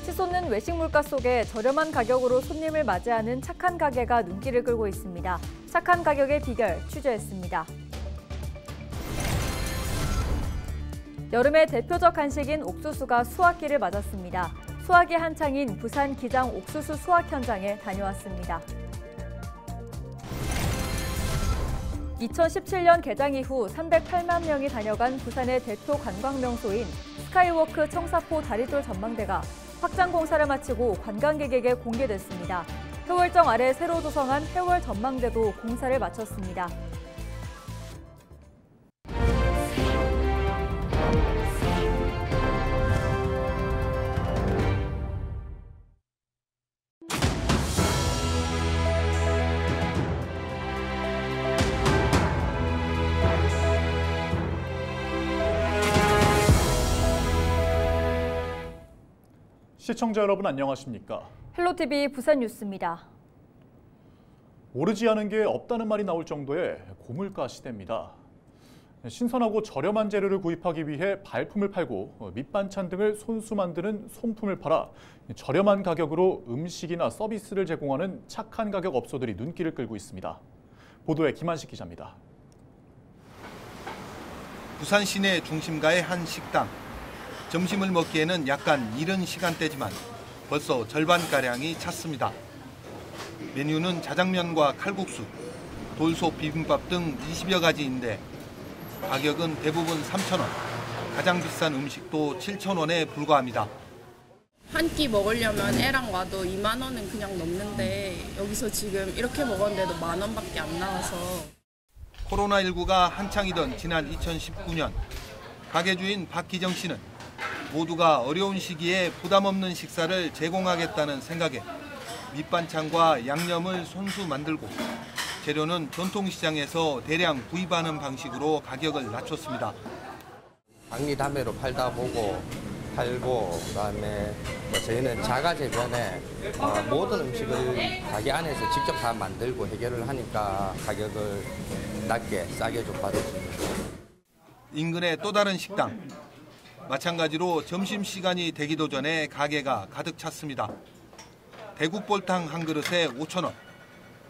치솟는 외식 물가 속에 저렴한 가격으로 손님을 맞이하는 착한 가게가 눈길을 끌고 있습니다. 착한 가격의 비결 취재했습니다. 여름의 대표적 간식인 옥수수가 수확기를 맞았습니다. 수확이 한창인 부산 기장 옥수수 수확 현장에 다녀왔습니다. 2017년 개장 이후 308만 명이 다녀간 부산의 대표 관광 명소인 스카이워크 청사포 다리돌 전망대가 확장 공사를 마치고 관광객에게 공개됐습니다. 해월정 아래 새로 조성한 해월 전망대도 공사를 마쳤습니다. 시청자 여러분 안녕하십니까? 헬로티비 부산 뉴스입니다. 오르지 않은 게 없다는 말이 나올 정도의 고물가 시대입니다. 신선하고 저렴한 재료를 구입하기 위해 발품을 팔고 밑반찬 등을 손수 만드는 손품을 팔아 저렴한 가격으로 음식이나 서비스를 제공하는 착한 가격 업소들이 눈길을 끌고 있습니다. 보도에 김한식 기자입니다. 부산 시내 중심가의 한 식당. 점심을 먹기에는 약간 이른 시간대지만 벌써 절반가량이 찼습니다. 메뉴는 자장면과 칼국수, 돌솥 비빔밥 등 20여 가지인데 가격은 대부분 3,000원, 가장 비싼 음식도 7,000원에 불과합니다. 한 끼 먹으려면 애랑 와도 2만 원은 그냥 넘는데 여기서 지금 이렇게 먹었는데도 10,000원밖에 안 나와서. 코로나19가 한창이던 지난 2019년 가게 주인 박기정 씨는 모두가 어려운 시기에 부담 없는 식사를 제공하겠다는 생각에 밑반찬과 양념을 손수 만들고 재료는 전통시장에서 대량 구입하는 방식으로 가격을 낮췄습니다. 박리담회로 팔다 보고 팔고 그다음에 저희는 자가 재변에 모든 음식을 가게 안에서 직접 다 만들고 해결을 하니까 가격을 낮게 싸게 좀 받았습니다. 인근의 또 다른 식당. 마찬가지로 점심시간이 되기도 전에 가게가 가득 찼습니다. 대구볼탕 한 그릇에 5,000원.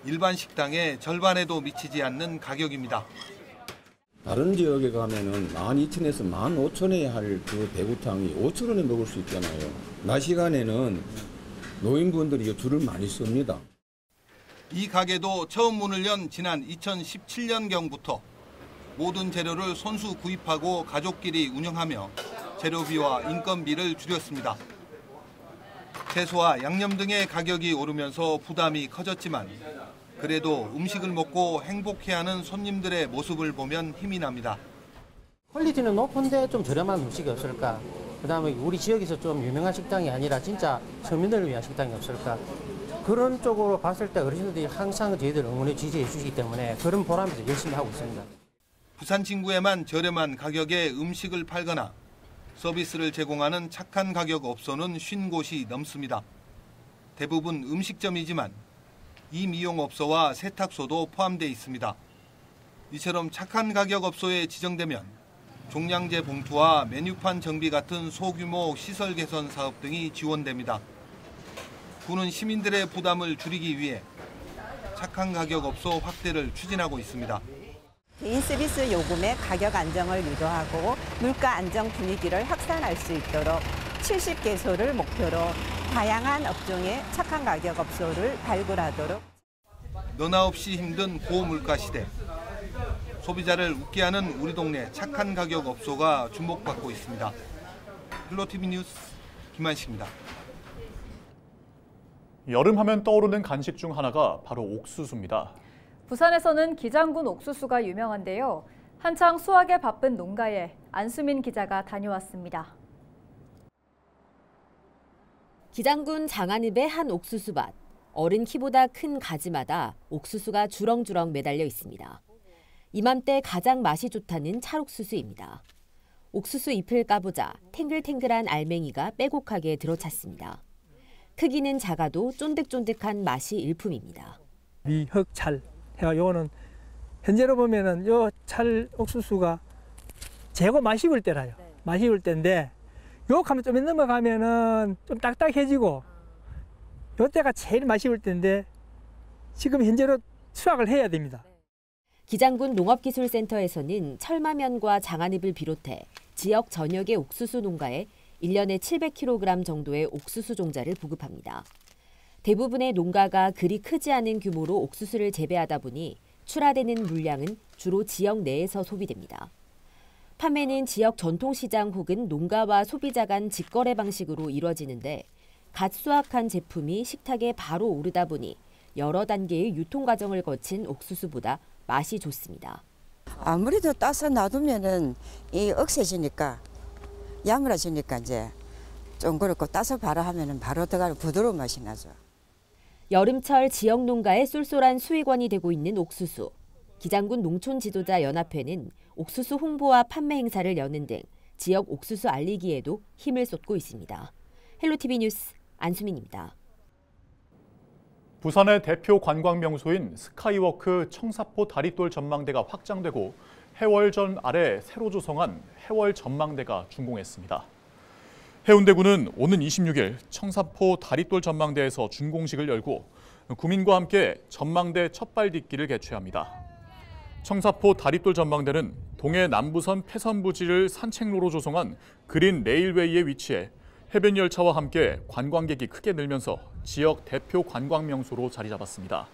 일반 식당의 절반에도 미치지 않는 가격입니다. 다른 지역에 가면은 12,000원에서 15,000원에 할 그 대구탕이 5,000원에 먹을 수 있잖아요. 낮 시간에는 노인분들이 줄을 많이 씁니다. 이 가게도 처음 문을 연 지난 2017년경부터 모든 재료를 손수 구입하고 가족끼리 운영하며 재료비와 인건비를 줄였습니다. 채소와 양념 등의 가격이 오르면서 부담이 커졌지만 그래도 음식을 먹고 행복해하는 손님들의 모습을 보면 힘이 납니다. 퀄리티는 높은데 좀 저렴한 음식이 없을까? 그다음에 우리 지역에서 좀 유명한 식당이 아니라 진짜 서민들을 위한 식당이 없을까? 그런 쪽으로 봤을 때 어르신들이 항상 저희들 응원해 지지해 주시기 때문에 그런 보람에서 열심히 하고 있습니다. 부산 친구에만 저렴한 가격에 음식을 팔거나 서비스를 제공하는 착한 가격 업소는 50곳이 넘습니다. 대부분 음식점이지만 이 미용업소와 세탁소도 포함되어 있습니다. 이처럼 착한 가격 업소에 지정되면 종량제 봉투와 메뉴판 정비 같은 소규모 시설 개선 사업 등이 지원됩니다. 군은 시민들의 부담을 줄이기 위해 착한 가격 업소 확대를 추진하고 있습니다. 개인 서비스 요금의 가격 안정을 유도하고 물가 안정 분위기를 확산할 수 있도록 70개소를 목표로 다양한 업종의 착한 가격 업소를 발굴하도록. 너나 없이 힘든 고물가 시대. 소비자를 웃게 하는 우리 동네 착한 가격 업소가 주목받고 있습니다. 헬로티비 뉴스 김한식입니다. 여름하면 떠오르는 간식 중 하나가 바로 옥수수입니다. 부산에서는 기장군 옥수수가 유명한데요. 한창 수확에 바쁜 농가에 안수민 기자가 다녀왔습니다. 기장군 장안읍의 한 옥수수밭. 어른 키보다 큰 가지마다 옥수수가 주렁주렁 매달려 있습니다. 이맘때 가장 맛이 좋다는 찰옥수수입니다. 옥수수 잎을 까보자 탱글탱글한 알맹이가 빼곡하게 들어찼습니다. 크기는 작아도 쫀득쫀득한 맛이 일품입니다. 미흑찰. 요거는 현재로 보면은 요 찰 옥수수가 재고 맛 익을 때라요. 맛 익을 때인데 요하면 좀 넘어가면은 좀 딱딱해지고 요때가 제일 맛이 올 때인데 지금 현재로 수확을 해야 됩니다. 기장군 농업기술센터에서는 철마면과 장안읍을 비롯해 지역 전역의 옥수수 농가에 1년에 700kg 정도의 옥수수 종자를 보급합니다. 대부분의 농가가 그리 크지 않은 규모로 옥수수를 재배하다 보니 출하되는 물량은 주로 지역 내에서 소비됩니다. 판매는 지역 전통시장 혹은 농가와 소비자 간 직거래 방식으로 이루어지는데 갓 수확한 제품이 식탁에 바로 오르다 보니 여러 단계의 유통 과정을 거친 옥수수보다 맛이 좋습니다. 아무래도 따서 놔두면은 이 억세지니까 야물어지니까 이제 좀 그렇고 따서 바로 하면은 바로 들어가는 부드러운 맛이 나죠. 여름철 지역 농가의 쏠쏠한 수익원이 되고 있는 옥수수. 기장군 농촌지도자연합회는 옥수수 홍보와 판매 행사를 여는 등 지역 옥수수 알리기에도 힘을 쏟고 있습니다. 헬로티비 뉴스 안수민입니다. 부산의 대표 관광 명소인 스카이워크 청사포 다리돌 전망대가 확장되고 해월전 아래 새로 조성한 해월 전망대가 준공했습니다. 해운대구는 오는 26일 청사포 다리돌 전망대에서 준공식을 열고 구민과 함께 전망대 첫발 딛기를 개최합니다. 청사포 다리돌 전망대는 동해 남부선 폐선 부지를 산책로로 조성한 그린 레일웨이에 위치해 해변 열차와 함께 관광객이 크게 늘면서 지역 대표 관광 명소로 자리 잡았습니다.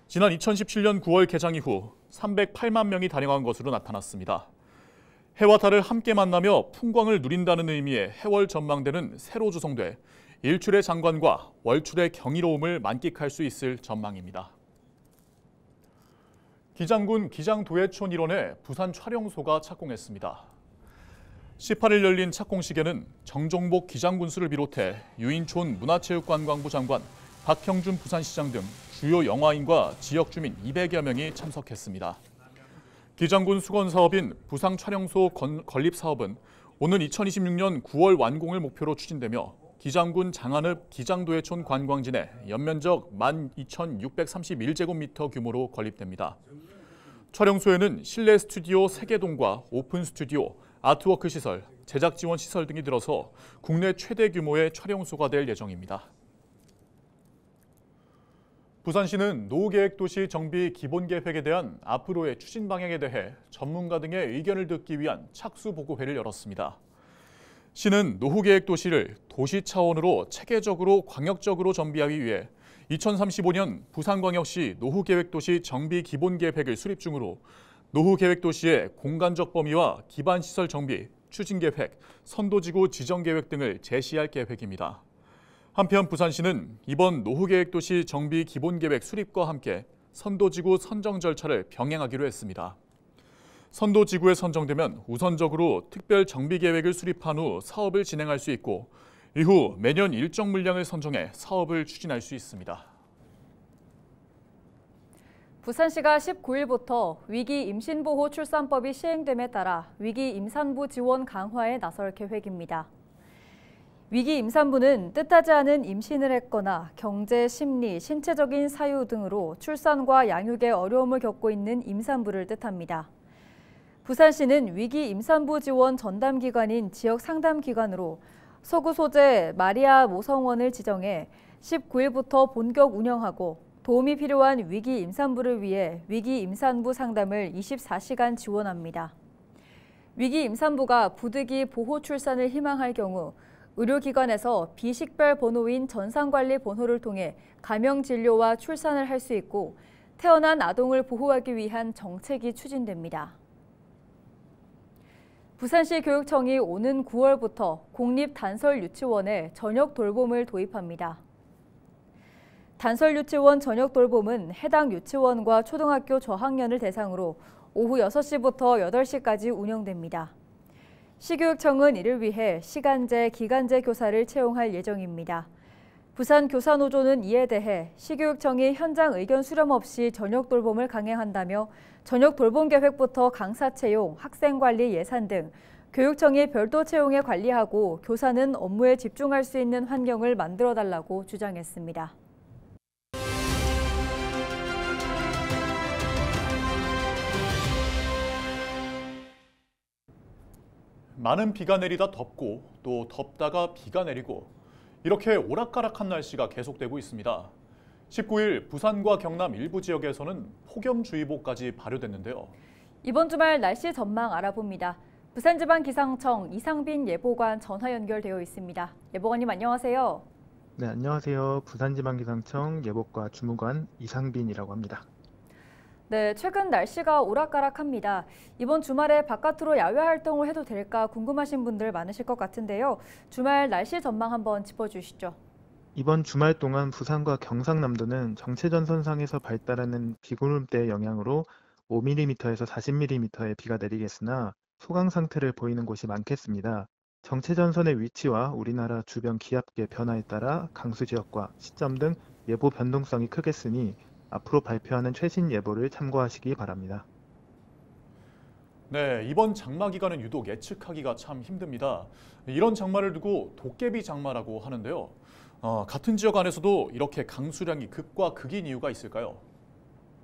지난 2017년 9월 개장 이후 308만 명이 다녀간 것으로 나타났습니다. 해와 달을 함께 만나며 풍광을 누린다는 의미의 해월 전망대는 새로 조성돼 일출의 장관과 월출의 경이로움을 만끽할 수 있을 전망입니다. 기장군 기장도예촌 일원에 부산 촬영소가 착공했습니다. 18일 열린 착공식에는 정종복 기장군수를 비롯해 유인촌 문화체육관광부 장관, 박형준 부산시장 등 주요 영화인과 지역 주민 200여 명이 참석했습니다. 기장군 수건 사업인 부상 촬영소 건립 사업은 오는 2026년 9월 완공을 목표로 추진되며 기장군 장안읍 기장도예촌 관광진에 연면적 12,631제곱미터 규모로 건립됩니다. 촬영소에는 실내 스튜디오 3개동과 오픈 스튜디오, 아트워크 시설, 제작 지원 시설 등이 들어서 국내 최대 규모의 촬영소가 될 예정입니다. 부산시는 노후계획도시 정비 기본계획에 대한 앞으로의 추진 방향에 대해 전문가 등의 의견을 듣기 위한 착수보고회를 열었습니다. 시는 노후계획도시를 도시 차원으로 체계적으로 광역적으로 정비하기 위해 2035년 부산광역시 노후계획도시 정비 기본계획을 수립 중으로 노후계획도시의 공간적 범위와 기반시설 정비, 추진계획, 선도지구 지정계획 등을 제시할 계획입니다. 한편 부산시는 이번 노후계획도시 정비 기본계획 수립과 함께 선도지구 선정 절차를 병행하기로 했습니다. 선도지구에 선정되면 우선적으로 특별 정비계획을 수립한 후 사업을 진행할 수 있고 이후 매년 일정 물량을 선정해 사업을 추진할 수 있습니다. 부산시가 19일부터 위기 임신보호 출산법이 시행됨에 따라 위기 임산부 지원 강화에 나설 계획입니다. 위기 임산부는 뜻하지 않은 임신을 했거나 경제, 심리, 신체적인 사유 등으로 출산과 양육에 어려움을 겪고 있는 임산부를 뜻합니다. 부산시는 위기 임산부 지원 전담기관인 지역 상담기관으로 서구 소재 마리아 모성원을 지정해 19일부터 본격 운영하고 도움이 필요한 위기 임산부를 위해 위기 임산부 상담을 24시간 지원합니다. 위기 임산부가 부득이 보호 출산을 희망할 경우 의료기관에서 비식별 번호인 전산관리 번호를 통해 가명 진료와 출산을 할 수 있고 태어난 아동을 보호하기 위한 정책이 추진됩니다. 부산시 교육청이 오는 9월부터 공립단설유치원에 저녁 돌봄을 도입합니다. 단설유치원 저녁 돌봄은 해당 유치원과 초등학교 저학년을 대상으로 오후 6시부터 8시까지 운영됩니다. 시교육청은 이를 위해 시간제, 기간제 교사를 채용할 예정입니다. 부산교사노조는 이에 대해 시교육청이 현장 의견 수렴 없이 저녁 돌봄을 강행한다며 저녁 돌봄 계획부터 강사 채용, 학생 관리 예산 등 교육청이 별도 채용에 관리하고 교사는 업무에 집중할 수 있는 환경을 만들어달라고 주장했습니다. 많은 비가 내리다 덥고 또 덥다가 비가 내리고 이렇게 오락가락한 날씨가 계속되고 있습니다. 19일 부산과 경남 일부 지역에서는 폭염주의보까지 발효됐는데요. 이번 주말 날씨 전망 알아봅니다. 부산지방기상청 이상빈 예보관 전화 연결되어 있습니다. 예보관님 안녕하세요. 네, 안녕하세요. 부산지방기상청 예보과 주무관 이상빈이라고 합니다. 네, 최근 날씨가 오락가락합니다. 이번 주말에 바깥으로 야외 활동을 해도 될까 궁금하신 분들 많으실 것 같은데요. 주말 날씨 전망 한번 짚어주시죠. 이번 주말 동안 부산과 경상남도는 정체전선상에서 발달하는 비구름대의 영향으로 5mm에서 40mm의 비가 내리겠으나 소강 상태를 보이는 곳이 많겠습니다. 정체전선의 위치와 우리나라 주변 기압계 변화에 따라 강수 지역과 시점 등 예보 변동성이 크겠으니 앞으로 발표하는 최신 예보를 참고하시기 바랍니다. 네, 이번 장마 기간은 유독 예측하기가 참 힘듭니다. 이런 장마를 두고 도깨비 장마라고 하는데요. 같은 지역 안에서도 이렇게 강수량이 극과 극인 이유가 있을까요?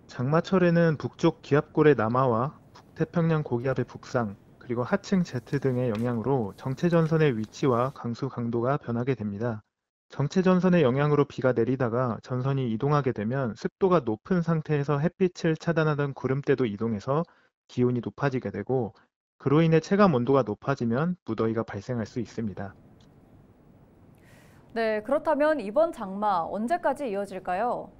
장마철에는 북쪽 기압골의 남하와 북태평양 고기압의 북상, 그리고 하층 제트 등의 영향으로 정체전선의 위치와 강수 강도가 변하게 됩니다. 정체전선의 영향으로 비가 내리다가 전선이 이동하게 되면 습도가 높은 상태에서 햇빛을 차단하던 구름대도 이동해서 기온이 높아지게 되고 그로 인해 체감 온도가 높아지면 무더위가 발생할 수 있습니다. 네, 그렇다면 이번 장마 언제까지 이어질까요?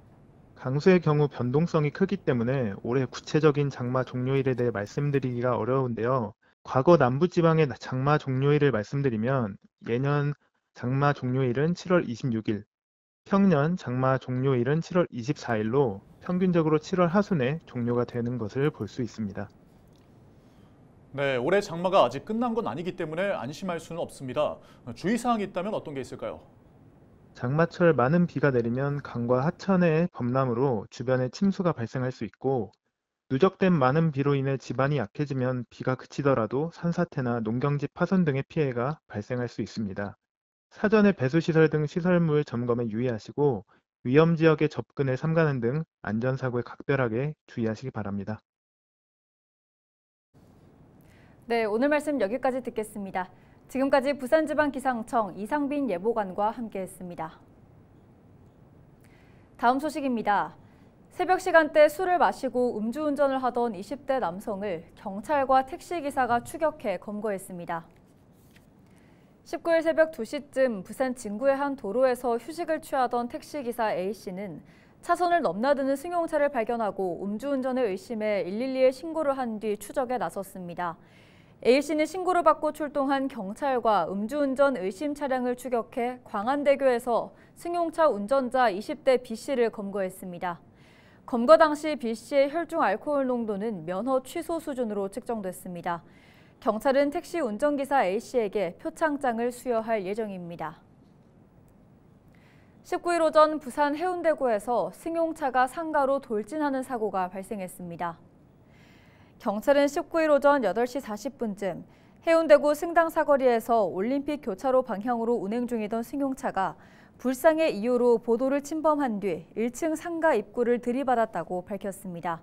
강수의 경우 변동성이 크기 때문에 올해 구체적인 장마 종료일에 대해 말씀드리기가 어려운데요. 과거 남부지방의 장마 종료일을 말씀드리면 예년 장마 종료일은 7월 26일, 평년 장마 종료일은 7월 24일로 평균적으로 7월 하순에 종료가 되는 것을 볼 수 있습니다. 네, 올해 장마가 아직 끝난 건 아니기 때문에 안심할 수는 없습니다. 주의사항이 있다면 어떤 게 있을까요? 장마철 많은 비가 내리면 강과 하천의 범람으로 주변에 침수가 발생할 수 있고 누적된 많은 비로 인해 지반이 약해지면 비가 그치더라도 산사태나 농경지 파손 등의 피해가 발생할 수 있습니다. 사전에 배수시설 등 시설물 점검에 유의하시고 위험지역에 접근을 삼가는 등 안전사고에 각별하게 주의하시기 바랍니다. 네, 오늘 말씀 여기까지 듣겠습니다. 지금까지 부산지방기상청 이상빈 예보관과 함께했습니다. 다음 소식입니다. 새벽 시간대 술을 마시고 음주운전을 하던 20대 남성을 경찰과 택시기사가 추격해 검거했습니다. 19일 새벽 2시쯤 부산 진구의 한 도로에서 휴식을 취하던 택시기사 A씨는 차선을 넘나드는 승용차를 발견하고 음주운전을 의심해 112에 신고를 한 뒤 추적에 나섰습니다. A씨는 신고를 받고 출동한 경찰과 음주운전 의심 차량을 추격해 광안대교에서 승용차 운전자 20대 B씨를 검거했습니다. 검거 당시 B씨의 혈중 알코올 농도는 면허 취소 수준으로 측정됐습니다. 경찰은 택시 운전기사 A씨에게 표창장을 수여할 예정입니다. 19일 오전 부산 해운대구에서 승용차가 상가로 돌진하는 사고가 발생했습니다. 경찰은 19일 오전 8시 40분쯤 해운대구 승당 사거리에서 올림픽 교차로 방향으로 운행 중이던 승용차가 불상의 이유로 보도를 침범한 뒤 1층 상가 입구를 들이받았다고 밝혔습니다.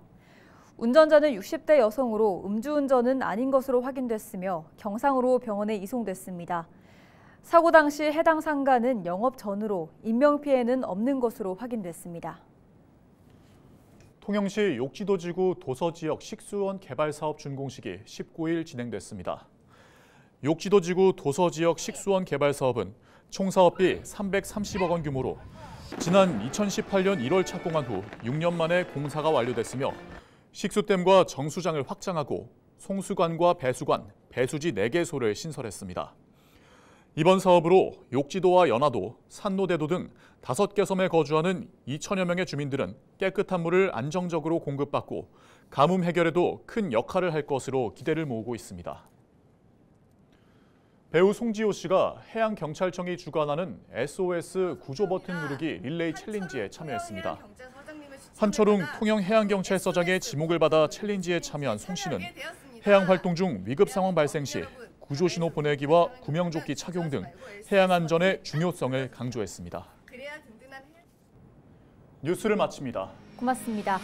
운전자는 60대 여성으로 음주운전은 아닌 것으로 확인됐으며 경상으로 병원에 이송됐습니다. 사고 당시 해당 상가는 영업 전으로 인명피해는 없는 것으로 확인됐습니다. 통영시 욕지도지구 도서지역 식수원 개발 사업 준공식이 19일 진행됐습니다. 욕지도지구 도서지역 식수원 개발 사업은 총 사업비 330억 원 규모로 지난 2018년 1월 착공한 후 6년 만에 공사가 완료됐으며 식수댐과 정수장을 확장하고 송수관과 배수관, 배수지 4개소를 신설했습니다. 이번 사업으로 욕지도와 연화도, 산노대도 등 5개 섬에 거주하는 2천여 명의 주민들은 깨끗한 물을 안정적으로 공급받고 가뭄 해결에도 큰 역할을 할 것으로 기대를 모으고 있습니다. 배우 송지효 씨가 해양경찰청이 주관하는 SOS 구조 버튼 누르기 릴레이 챌린지에 참여했습니다. 한철웅 통영해양경찰서장의 지목을 받아 챌린지에 참여한 송 씨는 해양 활동 중 위급 상황 발생 시 구조신호 보내기와 구명조끼 착용 등 해양 안전의 중요성을 강조했습니다. 뉴스를 마칩니다. 고맙습니다.